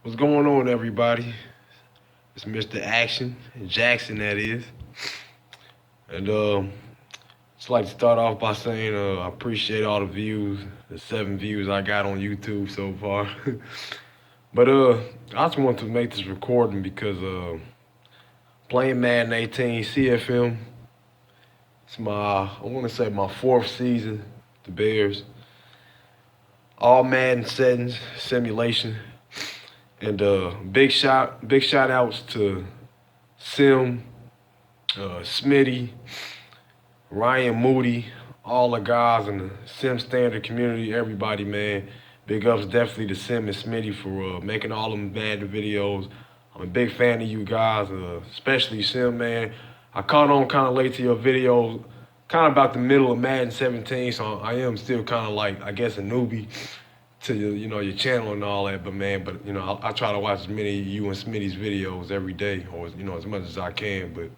What's going on, everybody? It's Mr. Action, Jackson, that is. And just like to start off by saying I appreciate all the views, the 7 views I got on YouTube so far. but I just want to make this recording because playing Madden 18 CFM, it's I want to say my fourth season, the Bears. All-Madden settings, simulation. And big shout outs to Sim, Smitty, Ryan Moody, all the guys in the Sim Standard community, everybody, man. Big ups definitely to Sim and Smitty for making all them bad videos. I'm a big fan of you guys, especially Sim, man. I caught on kind of late to your videos, kind of about the middle of Madden 17, so I am still kind of like, I guess, a newbie to your channel and all that, but I try to watch as many of you and Smitty's videos every day, or as much as I can. But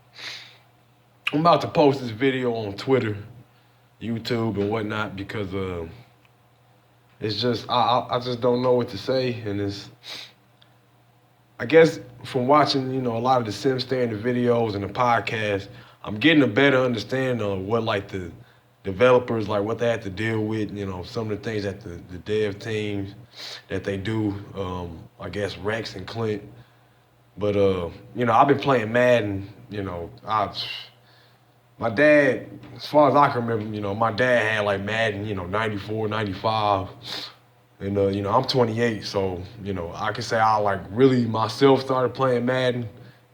I'm about to post this video on Twitter, YouTube, and whatnot because it's just I just don't know what to say, and it's I guess from watching a lot of the Sim Standard videos and the podcast, I'm getting a better understanding of what like the developers like what they have to deal with, some of the things that the dev teams that they do, I guess Rex and Clint. But I've been playing Madden, my dad, as far as I can remember, my dad had like Madden, 94, 95. And I'm 28, so I can say I like really myself started playing Madden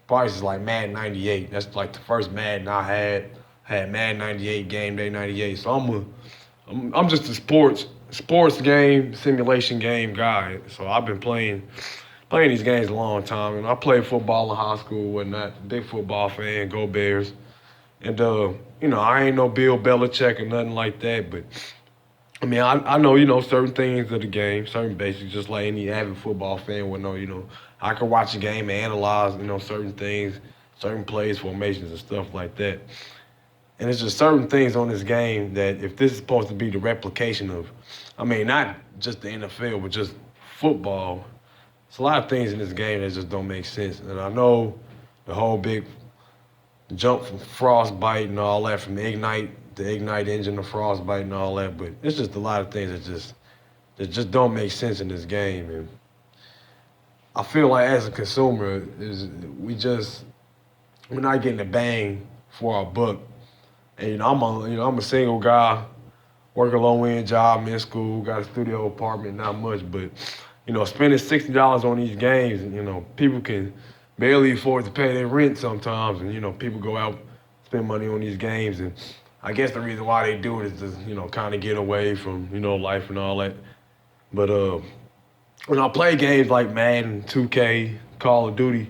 probably since like Madden 98. That's like the first Madden I had. Had Madden 98, Game Day 98. So I'm just a sports game, simulation game guy. So I've been playing these games a long time, and I played football in high school and whatnot. Big football fan, go Bears. And I ain't no Bill Belichick or nothing like that, but I mean, I know, certain things of the game, certain basics, just like any avid football fan would know, I can watch a game and analyze, certain things, certain plays, formations, and stuff like that. And it's just certain things on this game that if this is supposed to be the replication of, I mean, not just the NFL, but just football, it's a lot of things in this game that just don't make sense. And I know the whole big jump from frostbite and all that, from the ignite engine to frostbite and all that, but it's just a lot of things that just don't make sense in this game. And I feel like as a consumer, we're not getting a bang for our buck. And I'm a single guy, work a low end job, I'm in school, got a studio apartment, not much, but spending $60 on these games, people can barely afford to pay their rent sometimes, and people go out spend money on these games, and I guess the reason why they do it is to kind of get away from life and all that. But when I play games like Madden, 2K, Call of Duty,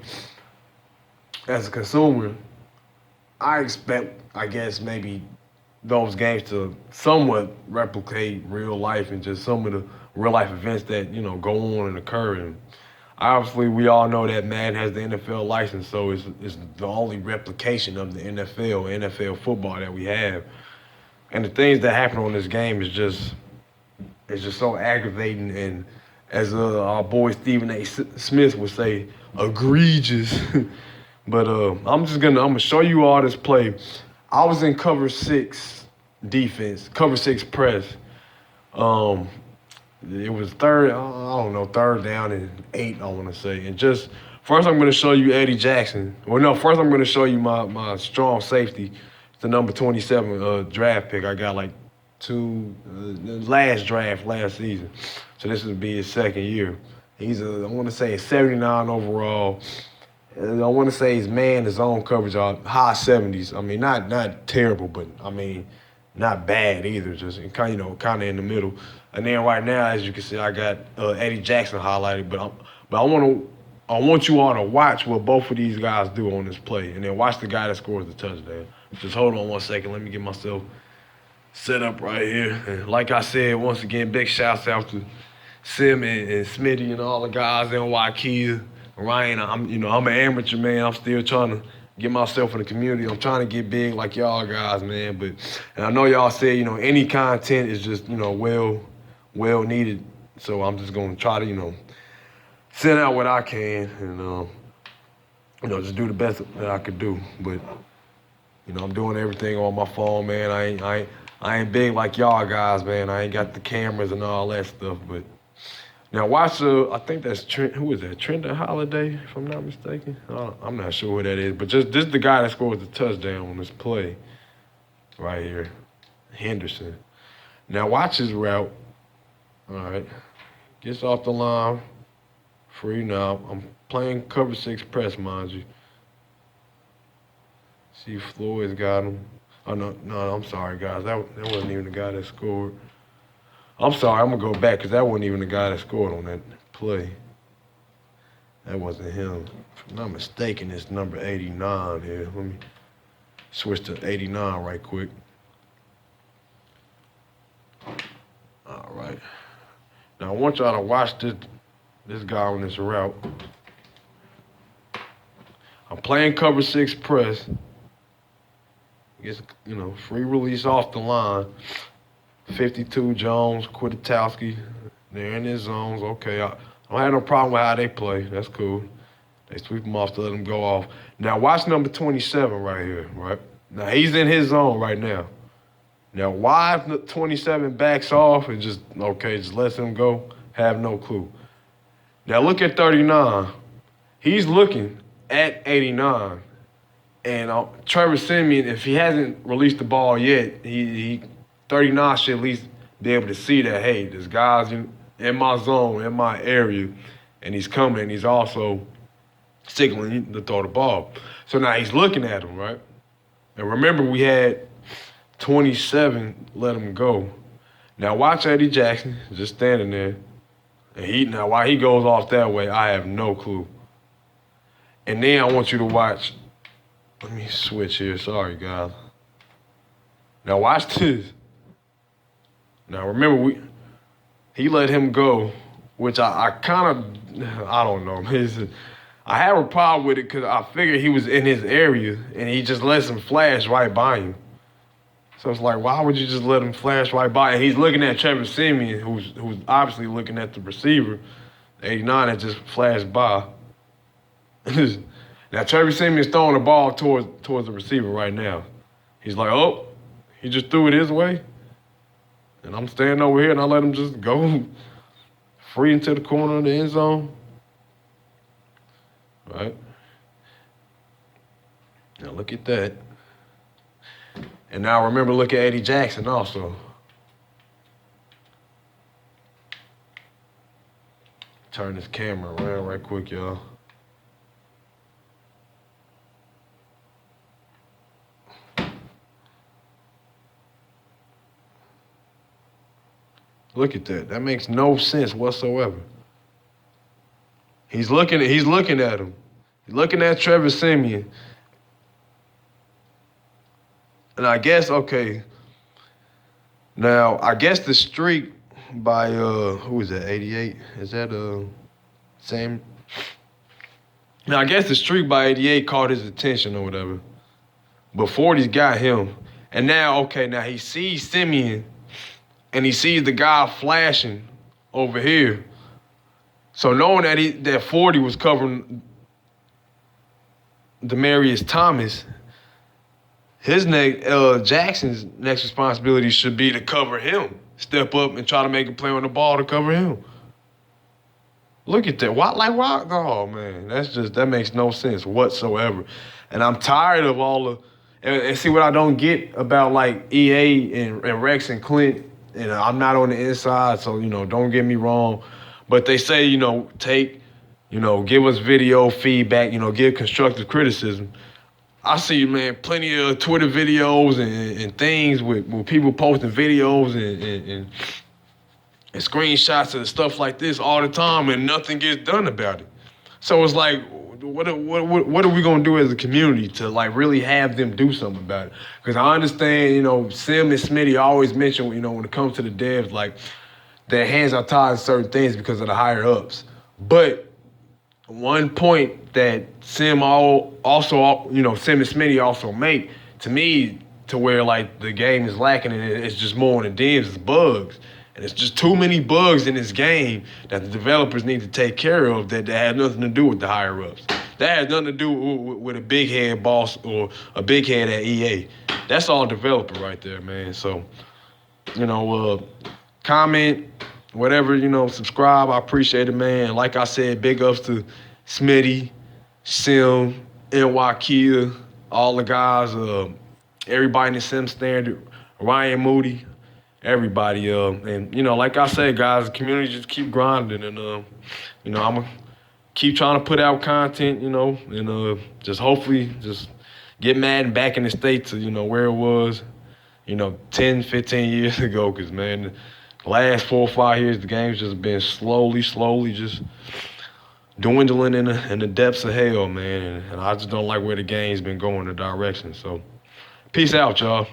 as a consumer, I expect, I guess, maybe those games to somewhat replicate real life and just some of the real life events that go on and occur. And obviously, we all know that Madden has the NFL license, so it's the only replication of the NFL football that we have. And the things that happen on this game is just it's just so aggravating, and as our boy Stephen A. Smith would say, egregious. But I'm gonna show you all this play. I was in cover six defense, cover six press. Um, it was third down and 8, I want to say. And just first, I'm gonna show you Eddie Jackson. Well, no, first I'm gonna show you my strong safety, the number 27 draft pick. I got like last draft last season, so this would be his second year. He's I want to say a 79 overall. I want to say his zone coverage are high 70s. I mean, not terrible, but I mean, not bad either. Just kind of in the middle. And then right now, as you can see, I got Eddie Jackson highlighted. But I want you all to watch what both of these guys do on this play, and then watch the guy that scores the touchdown. Just hold on one second. Let me get myself set up right here. And like I said, once again, big shouts out to Sim and Smitty and all the guys in Waikiki. Ryan, I'm an amateur, man. I'm still trying to get myself in the community. I'm trying to get big like y'all guys, man. And I know y'all say, any content is just, well needed. So I'm just gonna try to, send out what I can and just do the best that I could do. But I'm doing everything on my phone, man. I ain't big like y'all guys, man. I ain't got the cameras and all that stuff. But now watch I think that's Trent. Who is that? Trent Holiday, if I'm not mistaken. I'm not sure who that is. But just this is the guy that scores the touchdown on this play right here, Henderson. Now watch his route. All right, gets off the line, free now. I'm playing cover 6 press, mind you. See, Floyd's got him. Oh, no, I'm sorry, guys. That wasn't even the guy that scored. I'm sorry, I'm going to go back because that wasn't even the guy that scored on that play. That wasn't him. If I'm not mistaken, it's number 89 here. Let me switch to 89 right quick. All right. Now, I want y'all to watch this guy on this route. I'm playing cover 6 press. Gets, free release off the line. 52 Jones, Kwiatkowski. They're in his zones. Okay, I don't have no problem with how they play. That's cool. They sweep him off to let him go off. Now watch number 27 right here, right? Now he's in his zone right now. Now why 27 backs off and just lets him go? Have no clue. Now look at 39. He's looking at 89. And Trevor Siemian, if he hasn't released the ball yet, he 39 should at least be able to see that, hey, this guy's in my zone, in my area, and he's coming, and he's also signaling to throw the ball. So now he's looking at him, right? And remember, we had 27 let him go. Now watch Eddie Jackson just standing there. And why he goes off that way, I have no clue. And then I want you to watch. Let me switch here. Sorry, guys. Now watch this. Now remember, he let him go, which I don't know. I have a problem with it because I figured he was in his area and he just lets him flash right by him. So it's like, why would you just let him flash right by? And he's looking at Trevor Siemian, who's obviously looking at the receiver, 89 that just flashed by. Now, Trevor Siemian's throwing the ball towards the receiver right now. He's like, oh, he just threw it his way. And I'm standing over here, and I let him just go free into the corner of the end zone. Right? Now, look at that. And now, remember, look at Eddie Jackson also. Turn this camera around right quick, y'all. Look at that. That makes no sense whatsoever. He's looking at him. He's looking at Trevor Siemian. And I guess, now, I guess the streak by, who is that, 88? Is that, Sam? Now, I guess the streak by 88 caught his attention or whatever. But 40's got him. And now, now he sees Siemian. And he sees the guy flashing over here. So knowing that 40 was covering Demaryius Thomas, Jackson's next responsibility should be to cover him. Step up and try to make a play on the ball to cover him. Look at that. Why? Oh, man. That makes no sense whatsoever. And I'm tired of and see what I don't get about EA and Rex and Clint. And I'm not on the inside, so, don't get me wrong. But they say, give us video feedback, give constructive criticism. I see, man, plenty of Twitter videos and things with people posting videos and screenshots and stuff like this all the time, and nothing gets done about it. So it's like, what are we gonna do as a community to really have them do something about it? Because I understand, Sim and Smitty always mention, when it comes to the devs, their hands are tied in certain things because of the higher ups. But one point that Sim and Smitty also make, to me, to where the game is lacking and it's just more on the devs, is bugs. And it's just too many bugs in this game that the developers need to take care of that have nothing to do with the higher-ups. That has nothing to do with a big head boss or a big head at EA. That's all developer right there, man. So, comment, whatever, subscribe. I appreciate it, man. Like I said, big ups to Smitty, Sim, NY Kia, all the guys, everybody in the Sim Standard, Ryan Moody, everybody. And, like I said, guys, the community just keep grinding. And, I'm going to keep trying to put out content, and just hopefully just get Madden back in the state to, where it was, 10, 15 years ago. Because, man, the last 4 or 5 years, the game's just been slowly just dwindling in the depths of hell, man. And I just don't like where the game's been going, the direction. So, peace out, y'all.